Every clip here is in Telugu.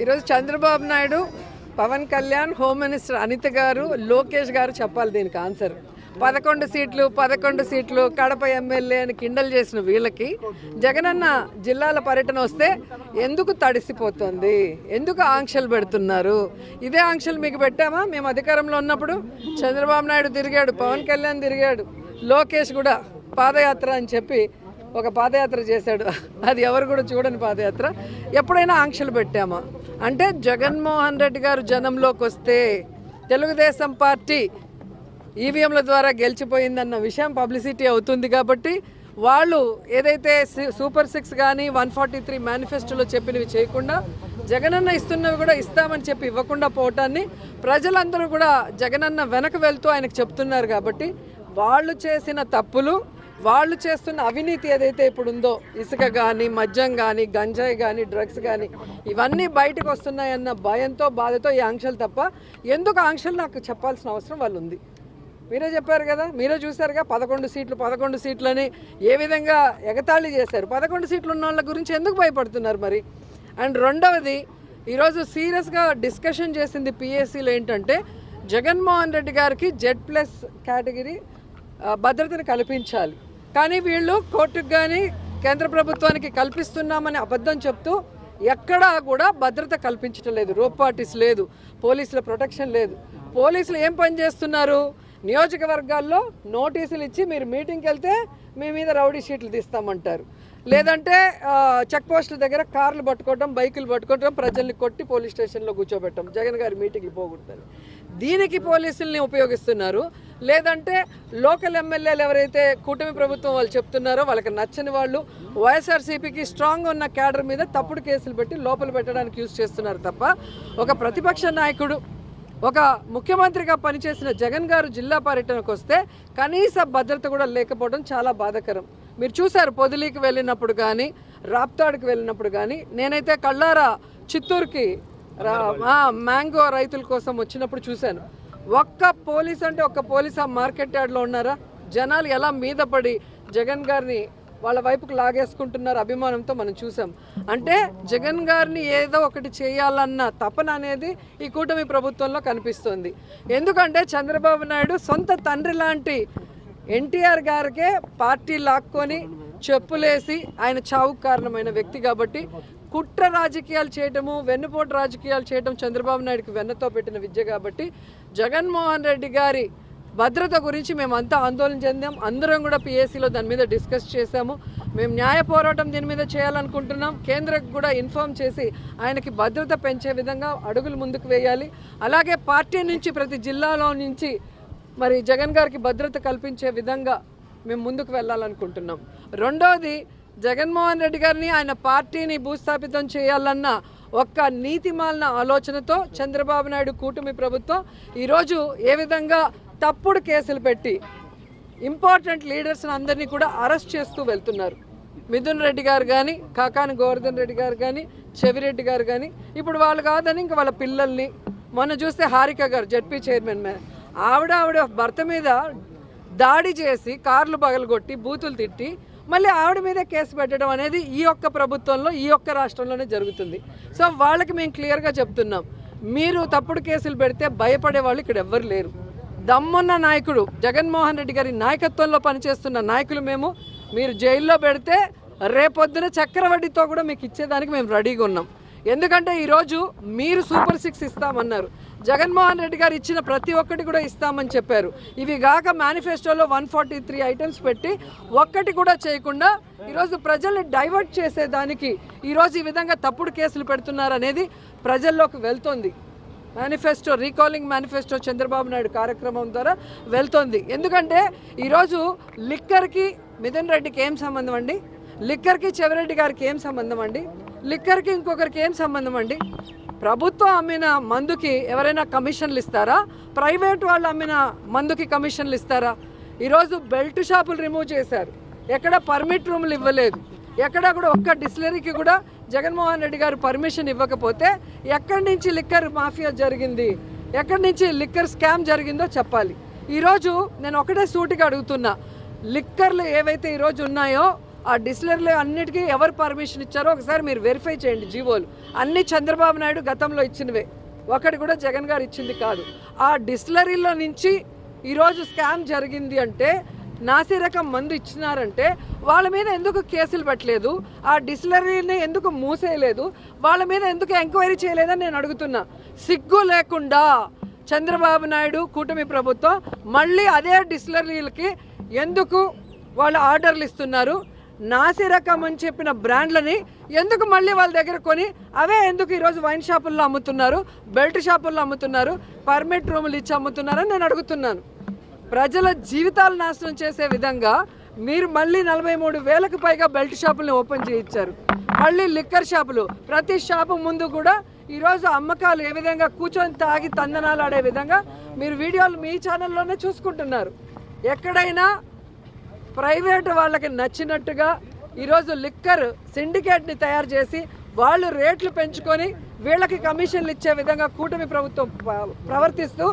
ఈరోజు చంద్రబాబు నాయుడు, పవన్ కళ్యాణ్, హోమ్ మినిస్టర్ అనిత గారు, లోకేష్ గారు చెప్పాలి దీనికి ఆన్సర్. 11 సీట్లు కడప ఎమ్మెల్యే అని కిండల్ చేసిన వీళ్ళకి జగనన్న జిల్లాల పర్యటన వస్తే ఎందుకు తడిసిపోతుంది, ఎందుకు ఆంక్షలు పెడుతున్నారు? ఇదే ఆంక్షలు మీకు పెట్టామా మేము అధికారంలో ఉన్నప్పుడు? చంద్రబాబు నాయుడు తిరిగాడు, పవన్ కళ్యాణ్ తిరిగాడు, లోకేష్ కూడా పాదయాత్ర అని చెప్పి ఒక పాదయాత్ర చేశాడు. అది ఎవరు కూడా చూడని పాదయాత్ర. ఎప్పుడైనా ఆంక్షలు పెట్టామా? అంటే జగన్మోహన్ రెడ్డి గారు జనంలోకి వస్తే తెలుగుదేశం పార్టీ ఈవీఎంల ద్వారా గెలిచిపోయిందన్న విషయం పబ్లిసిటీ అవుతుంది కాబట్టి వాళ్ళు ఏదైతే సూపర్ 6 కానీ 143 మేనిఫెస్టోలో చెప్పినవి చేయకుండా జగనన్న ఇస్తున్నవి కూడా ఇస్తామని చెప్పి ఇవ్వకుండా పోవటాన్ని ప్రజలందరూ కూడా జగనన్న వెనక వెళ్తూ ఆయనకు చెప్తున్నారు. కాబట్టి వాళ్ళు చేసిన తప్పులు, వాళ్ళు చేస్తున్న అవినీతి ఏదైతే ఇప్పుడు ఉందో, ఇసుక కానీ, మద్యం కానీ, గంజాయి కానీ, డ్రగ్స్ కానీ, ఇవన్నీ బయటకు వస్తున్నాయన్న భయంతో, బాధతో ఈ ఆంక్షలు తప్ప ఎందుకు ఆంక్షలు నాకు చెప్పాల్సిన అవసరం వాళ్ళు ఉంది. మీరే చెప్పారు కదా, మీరే చూశారుగా 11 సీట్లని ఏ విధంగా ఎగతాళి చేశారు. 11 సీట్లు ఉన్న వాళ్ళ గురించి ఎందుకు భయపడుతున్నారు మరి? అండ్ రెండవది, ఈరోజు సీరియస్గా డిస్కషన్ చేసింది పిఎస్సీలో ఏంటంటే జగన్మోహన్ రెడ్డి గారికి Z+ కేటగిరీ భద్రతను కల్పించాలి. కానీ వీళ్ళు కోర్టుకు కానీ కేంద్ర ప్రభుత్వానికి కల్పిస్తున్నామని అబద్ధం చెప్తూ ఎక్కడా కూడా భద్రత కల్పించడం లేదు. రోప్ పార్టీస్ లేదు, పోలీసుల ప్రొటెక్షన్ లేదు. పోలీసులు ఏం పని చేస్తున్నారు? నియోజకవర్గాల్లో నోటీసులు ఇచ్చి మీరు మీటింగ్కి వెళ్తే మీ మీద రౌడీ షీట్లు తీస్తామంటారు, లేదంటే చెక్ పోస్టుల దగ్గర కార్లు పట్టుకోవడం, బైకులు పట్టుకోవడం, ప్రజల్ని కొట్టి పోలీస్ స్టేషన్లో కూర్చోబెట్టడం, జగన్ గారి మీటింగ్లు పోగొడతారు. దీనికి పోలీసుల్ని ఉపయోగిస్తున్నారు. లేదంటే లోకల్ ఎమ్మెల్యేలు ఎవరైతే కూటమి ప్రభుత్వం వాళ్ళు చెప్తున్నారో వాళ్ళకి నచ్చని వాళ్ళు వైఎస్ఆర్సీపీకి స్ట్రాంగ్ ఉన్న క్యాడర్ మీద తప్పుడు కేసులు పెట్టి లోపల పెట్టడానికి యూజ్ చేస్తున్నారు తప్ప ఒక ప్రతిపక్ష నాయకుడు, ఒక ముఖ్యమంత్రిగా పనిచేసిన జగన్ గారు జిల్లా పర్యటనకు వస్తే కనీస భద్రత కూడా లేకపోవడం చాలా బాధాకరం. మీరు చూశారు పొదిలీకి వెళ్ళినప్పుడు కానీ, రాప్తాడుకి వెళ్ళినప్పుడు కానీ. నేనైతే కళ్ళారా చిత్తూరుకి మ్యాంగో రైతుల కోసం వచ్చినప్పుడు చూశాను. ఒక్క పోలీస్ అంటే ఒక్క పోలీస్ ఆ మార్కెట్ యార్డ్లో ఉన్నారా? జనాలు ఎలా మీద పడి జగన్ గారిని వాళ్ళ వైపుకు లాగేసుకుంటున్నారు అభిమానంతో మనం చూసాం. అంటే జగన్ గారిని ఏదో ఒకటి చేయాలన్న తపన అనేది ఈ కూటమి ప్రభుత్వంలో కనిపిస్తుంది. ఎందుకంటే చంద్రబాబు నాయుడు సొంత తండ్రి లాంటి ఎన్టీఆర్ గారికే పార్టీ లాక్కొని చెప్పులేసి ఆయన చావుకు కారణమైన వ్యక్తి కాబట్టి కుట్ర రాజకీయాలు చేయటము, వెన్నుపోటు రాజకీయాలు చేయటం చంద్రబాబు నాయుడుకి వెన్నతో పెట్టిన విద్య. కాబట్టి జగన్మోహన్ రెడ్డి గారి భద్రత గురించి మేమంతా ఆందోళన చెందాం. అందరం కూడా పిఎస్సీలో దాని మీద డిస్కస్ చేశాము. మేము న్యాయ పోరాటం దీని మీద చేయాలనుకుంటున్నాం. కేంద్రకు కూడా ఇన్ఫార్మ్ చేసి ఆయనకి భద్రత పెంచే విధంగా అడుగులు ముందుకు వేయాలి. అలాగే పార్టీ నుంచి ప్రతి జిల్లాలో నుంచి మరి జగన్ గారికి భద్రత కల్పించే విధంగా మేము ముందుకు వెళ్ళాలనుకుంటున్నాం. రెండోది, జగన్మోహన్ రెడ్డి గారిని ఆయన పార్టీని భూస్థాపితం చేయాలన్న ఒక్క నీతిమాలిన ఆలోచనతో చంద్రబాబు నాయుడు కూటమి ప్రభుత్వం ఈరోజు ఏ విధంగా తప్పుడు కేసులు పెట్టి ఇంపార్టెంట్ లీడర్స్ని అందరినీ కూడా అరెస్ట్ చేస్తూ వెళ్తున్నారు. మిథున్ రెడ్డి గారు కానీ, కాకాని గోవర్ధన్ రెడ్డి గారు కానీ, చెవిరెడ్డి గారు కానీ, ఇప్పుడు వాళ్ళు కాదని ఇంకా వాళ్ళ పిల్లల్ని, మొన్న చూస్తే హారిక గారు జెడ్పీ చైర్మన్ ఆవిడ భర్త మీద దాడి చేసి కార్లు పగలగొట్టి బూతులు తిట్టి మళ్ళీ ఆవిడ మీదే కేసు పెట్టడం అనేది ఈ ఒక్క ప్రభుత్వంలో, ఈ ఒక్క రాష్ట్రంలోనే జరుగుతుంది. సో వాళ్ళకి మేము క్లియర్గా చెప్తున్నాం, మీరు తప్పుడు కేసులు పెడితే భయపడే వాళ్ళు ఇక్కడ ఎవ్వరు లేరు. దమ్మున్న నాయకుడు జగన్మోహన్ రెడ్డి గారి నాయకత్వంలో పనిచేస్తున్న నాయకులు మేము. మీరు జైల్లో పెడితే రేపొద్దున చక్రవడ్డీతో కూడా మీకు ఇచ్చేదానికి మేము రెడీగా ఉన్నాం. ఎందుకంటే ఈరోజు మీరు సూపర్ 6 ఇస్తామన్నారు, జగన్మోహన్ రెడ్డి గారు ఇచ్చిన ప్రతి ఒక్కటి కూడా ఇస్తామని చెప్పారు. ఇవి కాక మేనిఫెస్టోలో 143 ఐటమ్స్ పెట్టి ఒక్కటి కూడా చేయకుండా ఈరోజు ప్రజల్ని డైవర్ట్ చేసేదానికి ఈరోజు ఈ విధంగా తప్పుడు కేసులు పెడుతున్నారు అనేది ప్రజల్లోకి వెళ్తుంది. Manifesto, recalling manifesto Chandrababu Naidu కార్యక్రమం ద్వారా వెళ్తోంది. ఎందుకంటే ఈరోజు లిక్కర్కి మిథున్ రెడ్డికి ఏం సంబంధం అండి? లిక్కర్కి చెవిరెడ్డి గారికి ఏం సంబంధం అండి? లిక్కర్కి ఇంకొకరికి ఏం సంబంధం అండి? ప్రభుత్వం అమ్మిన మందుకి ఎవరైనా కమిషన్లు ఇస్తారా? ప్రైవేట్ వాళ్ళు అమ్మిన మందుకి కమిషన్లు ఇస్తారా? ఈరోజు బెల్ట్ షాపులు రిమూవ్ చేశారు, ఎక్కడ పర్మిట్ రూములు ఇవ్వలేదు, ఎక్కడ కూడా ఒక్క డిస్టిలరీకి కూడా జగన్మోహన్ రెడ్డి గారు పర్మిషన్ ఇవ్వకపోతే ఎక్కడి నుంచి లిక్కర్ మాఫియా జరిగింది, ఎక్కడి నుంచి లిక్కర్ స్కామ్ జరిగిందో చెప్పాలి. ఈరోజు నేను ఒకటే సూటిగా అడుగుతున్నా, లిక్కర్లు ఏవైతే ఈరోజు ఉన్నాయో ఆ డిస్టిలరీలు అన్నిటికీ ఎవరు పర్మిషన్ ఇచ్చారో ఒకసారి మీరు వెరిఫై చేయండి. జీవోలు అన్నీ చంద్రబాబు నాయుడు గతంలో ఇచ్చినవే, ఒకటి కూడా జగన్ గారు ఇచ్చింది కాదు. ఆ డిస్టిలరీలో నుంచి ఈరోజు స్కామ్ జరిగింది అంటే, నాసి రకం మందు ఇచ్చినారంటే వాళ్ళ మీద ఎందుకు కేసులు పెట్టలేదు, ఆ డిస్టిలరీని ఎందుకు మూసేయలేదు, వాళ్ళ మీద ఎందుకు ఎంక్వైరీ చేయలేదని నేను అడుగుతున్నా. సిగ్గు లేకుండా చంద్రబాబు నాయుడు కూటమి ప్రభుత్వం మళ్ళీ అదే డిస్టిలరీలకి ఎందుకు వాళ్ళు ఆర్డర్లు ఇస్తున్నారు? నాసి రకం అని చెప్పిన బ్రాండ్లని ఎందుకు మళ్ళీ వాళ్ళ దగ్గర కొని అవే ఎందుకు ఈరోజు వైన్ షాపుల్లో అమ్ముతున్నారు, బెల్ట్ షాపుల్లో అమ్ముతున్నారు, పర్మిట్ రూములు ఇచ్చి అమ్ముతున్నారని నేను అడుగుతున్నాను. ప్రజల జీవితాలు నాశనం చేసే విధంగా మీరు మళ్ళీ 43,000కు పైగా బెల్ట్ షాపుల్ని ఓపెన్ చేయించారు. మళ్ళీ లిక్కర్ షాపులు, ప్రతి షాపు ముందు కూడా ఈరోజు అమ్మకాలు ఏ విధంగా కూర్చొని తాగి తందనాలు ఆడే విధంగా మీరు వీడియోలు మీ ఛానల్లోనే చూసుకుంటున్నారు. ఎక్కడైనా ప్రైవేట్ వాళ్ళకి నచ్చినట్టుగా ఈరోజు లిక్కర్ సిండికేట్ని తయారు చేసి వాళ్ళు రేట్లు పెంచుకొని వీళ్ళకి కమిషన్లు ఇచ్చే విధంగా కూటమి ప్రభుత్వం ప్రవర్తిస్తూ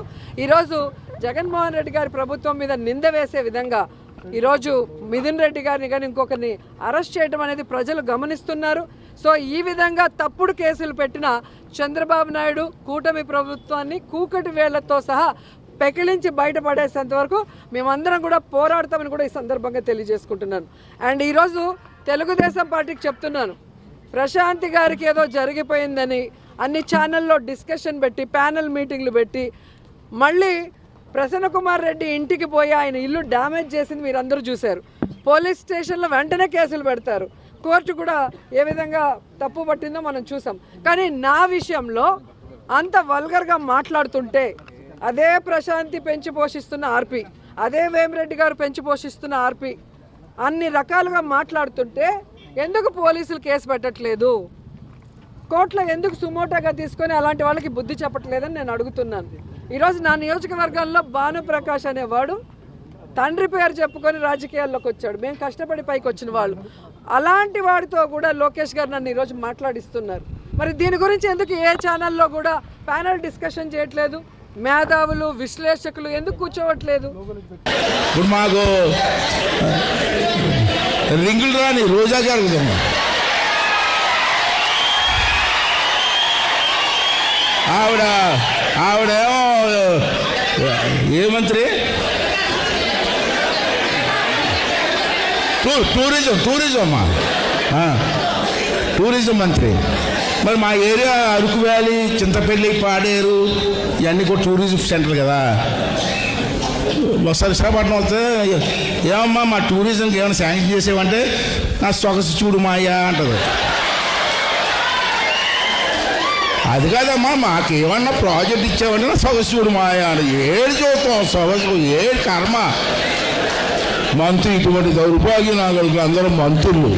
ఈరోజు జగన్మోహన్ రెడ్డి గారి ప్రభుత్వం మీద నింద వేసే విధంగా ఈరోజు మిథున్ రెడ్డి గారిని కానీ ఇంకొకరిని అరెస్ట్ చేయడం అనేది ప్రజలు గమనిస్తున్నారు. సో ఈ విధంగా తప్పుడు కేసులు పెట్టిన చంద్రబాబు నాయుడు కూటమి ప్రభుత్వాన్ని కూకటి వేళ్లతో సహా పెకిలించి బయటపడేసేంత వరకు మేమందరం కూడా పోరాడతామని కూడా ఈ సందర్భంగా తెలియజేసుకుంటున్నాను. అండ్ ఈరోజు తెలుగుదేశం పార్టీకి చెప్తున్నాను, ప్రశాంతి గారికి ఏదో జరిగిపోయిందని అన్ని ఛానల్లో డిస్కషన్ పెట్టి ప్యానెల్ మీటింగ్లు పెట్టి మళ్ళీ ప్రసన్న కుమార్ రెడ్డి ఇంటికి పోయి ఆయన ఇల్లు డ్యామేజ్ చేసింది మీరు అందరూ చూశారు. పోలీస్ స్టేషన్లో వెంటనే కేసులు పెడతారు, కోర్టు కూడా ఏ విధంగా తప్పు పట్టిందో మనం చూసాం. కానీ నా విషయంలో అంత వల్గర్గా మాట్లాడుతుంటే అదే ప్రశాంతి పెంచి పోషిస్తున్న ఆర్పి, అదే వేమిరెడ్డి గారు పెంచి పోషిస్తున్న ఆర్పి అన్ని రకాలుగా మాట్లాడుతుంటే ఎందుకు పోలీసులు కేసు పెట్టట్లేదు, కోర్టులో ఎందుకు సుమోటోగా తీసుకొని అలాంటి వాళ్ళకి బుద్ధి చెప్పట్లేదని నేను అడుగుతున్నాను. ఈరోజు నా నియోజకవర్గంలో భానుప్రకాష్ అనేవాడు తండ్రి పేరు చెప్పుకొని రాజకీయాల్లోకి వచ్చాడు. మేము కష్టపడి పైకి వచ్చిన వాళ్ళు, అలాంటి వాడితో కూడా లోకేష్ గారు నన్ను ఈరోజు మాట్లాడిస్తున్నారు. మరి దీని గురించి ఎందుకు ఏ ఛానల్లో కూడా ప్యానల్ డిస్కషన్ చేయట్లేదు? మేధావులు విశ్లేషకులు ఎందుకు కూర్చోవట్లేదు? ఇప్పుడు మాకు రింగులు రాని రోజా జరుగుతాము. ఆవిడేమో ఏ మంత్రి, టూరిజం మంత్రి. మరి మా ఏరియా అరకు వ్యాలీ, చింతపల్లి, పాడేరు ఇవన్నీ కూడా టూరిజం సెంటర్ కదా. ఒకసారి విశాఖపట్నం వస్తే ఏమమ్మా మా టూరిజంకి ఏమైనా శాంక్షన్ చేసేవంటే నా సొగసు చూడు మాయా అంటది. అది కాదమ్మా మాకేమన్నా ప్రాజెక్ట్ ఇచ్చావంటే నా సొగసు చూడు మాయా అని. ఏడు చూస్తాం సొగసు, ఏడు కర్మ. మంత్రి ఇటువంటి దౌర్భాగ్య నాగరికులు అందరూ మంత్రులు.